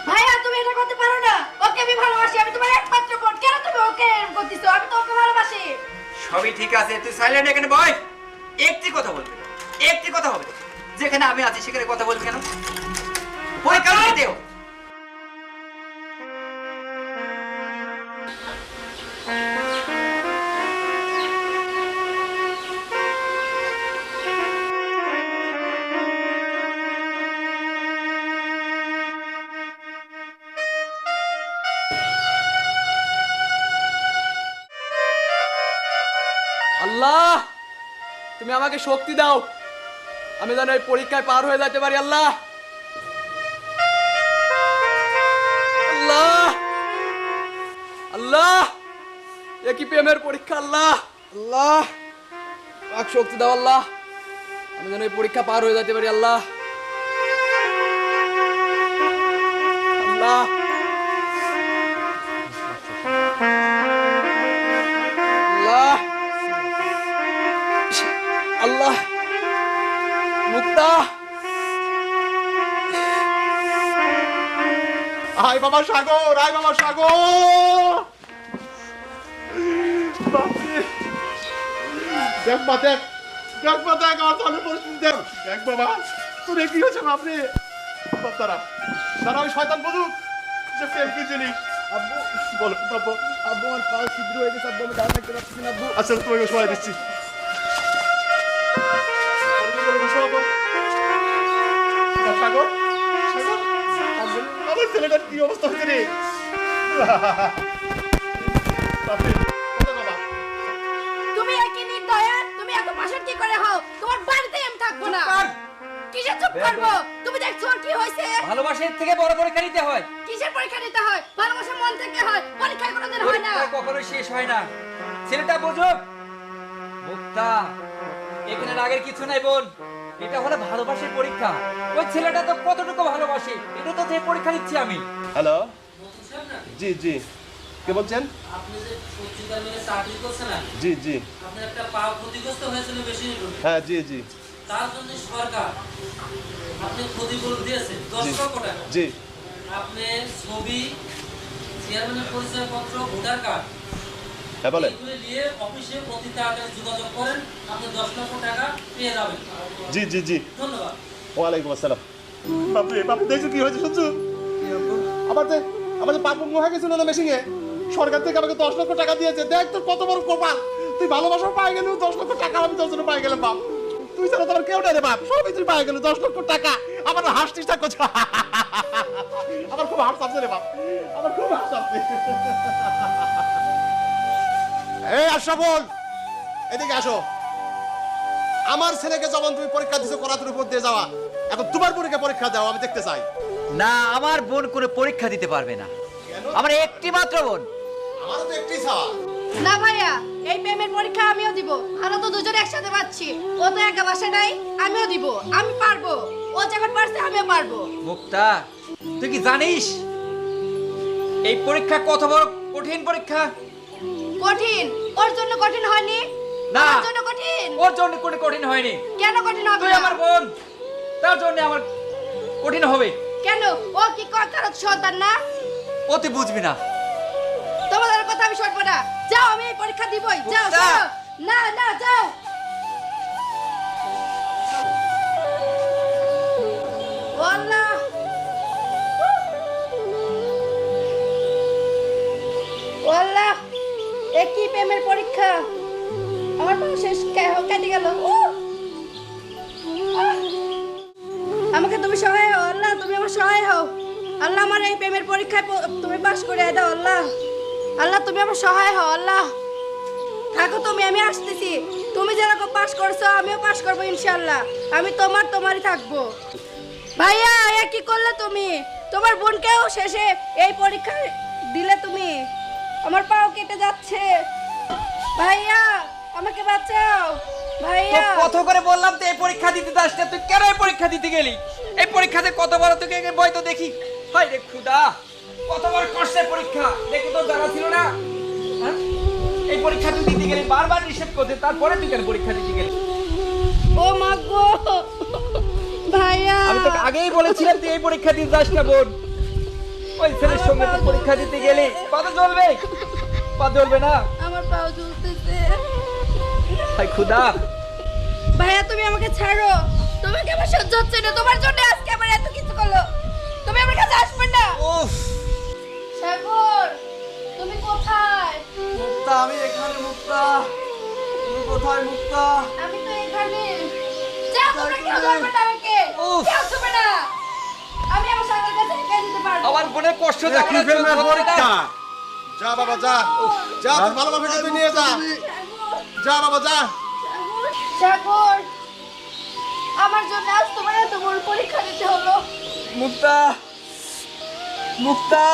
ভাইয়া তুমি এটা করতে পারো না। ওকে আমি ভালোবাসি, আমি তোমার একমাত্র বোন। কেন তুমি ওকে এরকম করতেছো? আমি তো ওকে ভালোবাসি। সবই ঠিক আছে, তুই সাইলেন্ট এখানে বয়। একটি কথা বলবি না, একটি কথা হবে না। যেখানে আমি আছি সেখানে কথা বলবি কেন? পরীক্ষা দিয়ে দেও। আল্লাহ, তুমি আমাকে শক্তি দাও, আমি যেন এই পরীক্ষায় পার হয়ে যেতে পারি। আল্লাহ, আল্লাহ, আল্লাহ, এ কি প্রেমের পরীক্ষা? আল্লাহ, আল্লাহ, আমাকে শক্তি দাও আল্লাহ, আমি যেন এই পরীক্ষা পার হয়ে যেতে পারি। আল্লাহ, আল্লাহ, আল্লাহ, আল্লাহ, মুক্তা, আয় বাবা সাগর, আয় বাবা সাগর। বাপরে, দেখ মা, দেখ দেখ মা, দেখ আমার সামনে পরিস্থিতি দেখ। দেখ বাবা, তোর কি হয়েছে বাপরে? বাপ দাঁড়া দাঁড়া, ওই শয়তান বলুক যে প্রেম কি জিনিস। আব্বু বলো বাবা। আব্বু আমার পা ছিদ্র হয়ে গেছে, আব্বু আমি দাঁড়া থাকতে পারছি না আব্বু। আচ্ছা তোমাকে সময় দিচ্ছি। সাগর, সাগর, আমার ছেলেটার কি অবস্থা হয়েছে রে? বাপরে, কত বাবা। তুমি একই নির্দয়া, তুমি এত পাশার কি করে হও? তোমার বাড়িতে আমি থাকবো না। কিসের চুপ করবো? তুমি দেখছো ওর কি হয়েছে? ভালোবাসার থেকে বড় পরীক্ষা নিতে হয়। কিসের পরীক্ষা দিতে হয়? ভালোবাসা মন থেকে হয়, পরীক্ষায় কোনোদিন হয় না। পরীক্ষা কখনো শেষ হয় না। ছেলেটা বুঝুক। মুক্তা, এখানে রাগের কিছু নাই বোন, এটা হলো ভালোবাসার পরীক্ষা। ওই ছেলেটা তো কতটুকু ভালোবাসে, এটা তো যে পরীক্ষা দিচ্ছি আমি। হ্যালো, জি জি, কে বলছেন? আপনি যে পত্রিকার মেয়ে চাকরি করছেন না, জি জি, আপনার একটা পা ক্ষতিগ্রস্ত হয়েছিল বেশি দিন ধরে। হ্যাঁ জি জি তার জন্য সরকার আপনি ক্ষতিপূরণ দিয়েছে 10 লক্ষ টাকা। জি। আপনি ছবি, চেয়ারম্যানের পরিচয়পত্র, ভোটার কার্ড হ্যাঁ বলেন। এগুলো নিয়ে অফিসে অতি তাড়াতাড়ি যোগাযোগ করেন, আপনি 10 লক্ষ টাকা পেয়ে যাবেন। জি জি জি, ধন্যবাদ। ওয়ালাইকুম আসসালাম। বাপরে বাপ, দেখছো কি হয়েছে শুনছো? আমাদের পাপ হয়ে গেছিল না মেশিনে, সরকার থেকে আমাকে 10 লক্ষ টাকা দিয়েছে। দেখ তোর কত বড় কপাল, তুই ভালোবাসাও পাই গেল, 10 লক্ষ টাকা আমি তোর জন্য পাই গেলাম বাপ। তুই ছাড়া তোমার কেউ নেই রে বাপ, সবই তুই পাই গেল 10 লক্ষ টাকা। আমার হাসছিস না করছে, আমার খুব হাস আসছে রে বাপ, আমার খুব হাস আসছে। এই আশরাফুল, এদিকে আসো। আমার ছেলেকে যেমন তুমি পরীক্ষা দিছো করাতের উপর দিয়ে যাওয়া, এখন তোমার বোনকে পরীক্ষা দাও, আমি দেখতে চাই। না, আমার বোন কোনো পরীক্ষা দিতে পারবে না। আমার একটি মাত্র বোন। আমারও তো একটি চাওয়া। না ভাইয়া, এই প্রেমের পরীক্ষা আমিও দিব। আমরা তো দুজন একসাথে পাচ্ছি। ও তো একা বাসা নাই, আমিও দিব। আমি পারবো, ও যখন পারছে আমিও পারবো। মুক্তা, তুই কি জানিস এই পরীক্ষা কত বড় কঠিন পরীক্ষা? কঠিন? ওর জন্য কঠিন হয়নি? না, আমার জন্য কঠিন। ওর জন্য কোনো কঠিন হয়নি। কেন কঠিন হবে তুই না? আমার বোন, তার জন্য আমার কঠিন হবে। কেন ও কি কারো সন্তান না? ও তুই বুঝবি না। তোমাদের কথা আমি শুনবো না। যাও, আমি এই পরীক্ষা দিবই। যাও যা। যাও। না না যাও। ও আল্লাহ, ও আল্লাহ, এ কি প্রেমের পরীক্ষা? আমার তো শেষ কেটে গেল। আমাকে তুমি সহায় হও আল্লাহ, তুমি আমার সহায় হও আল্লাহ। আমার এই প্রেমের পরীক্ষায় তুমি পাশ করে দাও আল্লাহ। আল্লাহ তুমি আমার সহায় হও আল্লাহ। থাকো তুমি, আমি আসতেছি। তুমি যেরকম পাশ করছো আমিও পাশ করবো ইনশাআল্লাহ। আমি তোমারই থাকবো। ভাইয়া, এ কি করলে তুমি? তোমার বোনকেও শেষে এই পরীক্ষা দিলে তুমি। আমার পাও কেটে যাচ্ছে। ভাইয়া, আমাকে বাঁচাও ভাইয়া। কত করে বললাম তুই এই পরীক্ষা দিতে যাস না, তুই কেন এই পরীক্ষা দিতে গেলি? এই পরীক্ষাতে কত বড় তোকে বই তো দেখি। হায় রে খুদা, কত বড় কষ্টের পরীক্ষা, দেখো তো জানা ছিল না? হ্যাঁ? এই পরীক্ষা তুই দিতে গেলি, বারবার নিষেধ করতে, তারপরে তুই কেন পরীক্ষা দিতে গেলি? ও মা গো ভাইয়া, আমি তোকে আগেই বলেছিলাম তুই এই পরীক্ষা দিতে যাস না বোন। ওই ছেলের সঙ্গে তুই পরীক্ষা দিতে গেলি, কত জ্বলবে? পা জ্বলবে না? আমার পাও জ্বলতেছে। হায় খুদা। ভাইয়া তুমি আমাকে ছাড়ো, তোমাকে আমার সহ্য হচ্ছে না। তোমার জন্য আজকে আমার এত কিছু করলো। তুমি আমার কাছে আসবে না। উফ, সাগর, তুমি কোথায়? মুক্তা, আমি এখানে। মুক্তা, তুমি কোথায়? মুক্তা, আমি তো এখানে। যাও, তোমরা কেউ ধরবে না আমাকে। উফ। কেউ ছুবে না। আমি আমার সাগরের কাছে রেখে দিতে পারবো। আমার বোনের কষ্ট এ কি প্রেমের পরীক্ষা? যা বাবা যা, যা তোর ভালোবাসাটা তুই নিয়ে যা। যা বাবা যা। সাগর, আমার জন্য আজ তোমার এত বড় পরীক্ষা দিতে হলো। মুক্তা, মুক্তা,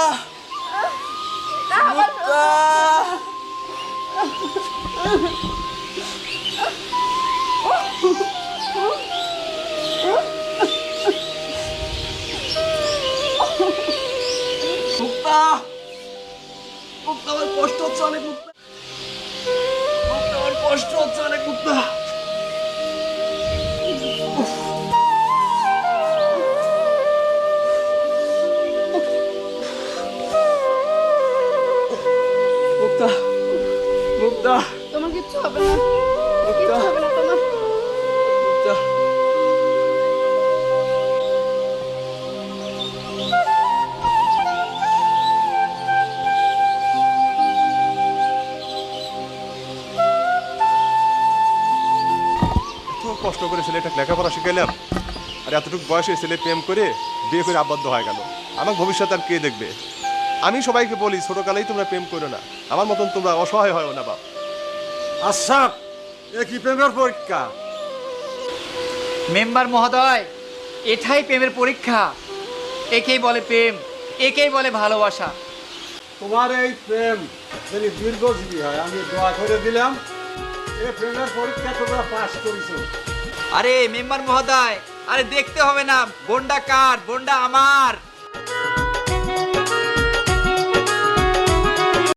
মুক্তা। মুক্তা, মুক্তা, আমার কষ্ট হচ্ছে অনেক। মুক্তা, মুক্তা, আমার কষ্ট হচ্ছে অনেক। মুক্তা, মুক্তা, মুক্তা, তোমার কিচ্ছু হবে না। কিচ্ছু হবে না তোমার। মুক্তা। এত কষ্ট করে ছেলেটা লেখাপড়া শিখাইলাম, আর এতটুকু বয়সে ছেলে প্রেম করে বিয়ে করে আবদ্ধ হয়ে গেল। আমার ভবিষ্যৎ আর কে দেখবে? আমি সবাইকে বলি ছোটকালেই তোমরা প্রেম করো না, আমার মতন তোমরা অসহায় হয় না বাপ। আশরাফ, এ কি প্রেমের পরীক্ষা? মেম্বার মহোদয়, এটাই প্রেমের পরীক্ষা। একেই বলে প্রেম, একেই বলে ভালোবাসা। তোমার এই প্রেম যদি দীর্ঘজীবী হয়, আমি দোয়া করে দিলাম। এই প্রেমের পরীক্ষা তোমরা পাস করেছো। আরে মেম্বার মহোদয়, আরে দেখতে হবে না বোনটা কার, বোনটা আমার।